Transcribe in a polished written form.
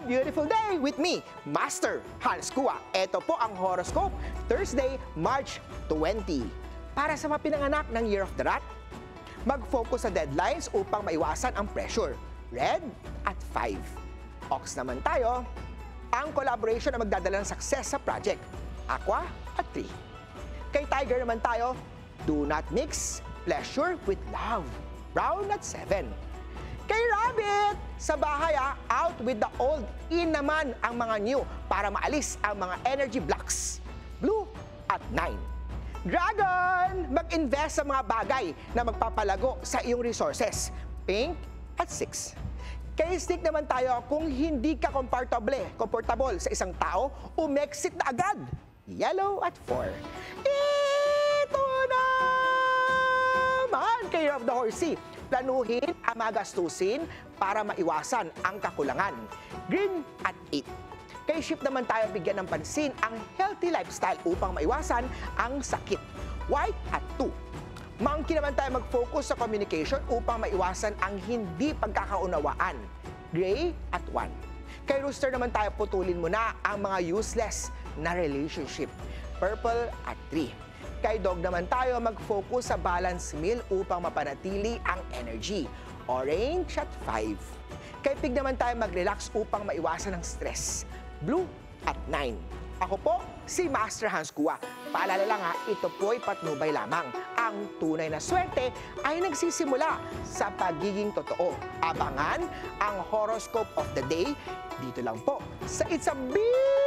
beautiful day with me, Master Hans Kua. Ito po ang horoscope, Thursday, March 20. Para sa mga pinanganak ng Year of the Rat, mag-focus sa deadlines upang maiwasan ang pressure. Red at 5. Ox naman tayo, ang collaboration na magdadala ng success sa project. Aqua at 3. Kay Tiger naman tayo, do not mix pleasure with love. Brown at 7. Kay Rabbit, sa bahay out with the old, in naman ang mga new para maalis ang mga energy blocks. Blue at 9. Dragon, mag-invest sa mga bagay na magpapalago sa iyong resources. Pink at 6. Kay Stick naman tayo, kung hindi ka comfortable sa isang tao, umexit na agad. Yellow at 4. Ito naman kay Rob the Horsey. Planuhin ang mga gastusin para maiwasan ang kakulangan. Green at 8. Kay Ship naman tayo, bigyan ng pansin ang healthy lifestyle upang maiwasan ang sakit. White at 2. Monkey naman tayo, mag-focus sa communication upang maiwasan ang hindi pagkakaunawaan. Gray at 1. Kay Rooster naman tayo, putulin mo na ang mga useless na relationship. Purple at 3. Kay Dog naman tayo, mag-focus sa balance meal upang mapanatili ang energy. Orange at 5. Kay Pig naman tayo, mag-relax upang maiwasan ang stress. Blue at 9. Ako po, si Master Hans Kua. Paalala lang ito po'y patnubay lamang. Ang tunay na swerte ay nagsisimula sa pagiging totoo. Abangan ang horoscope of the day dito lang po sa It's a Big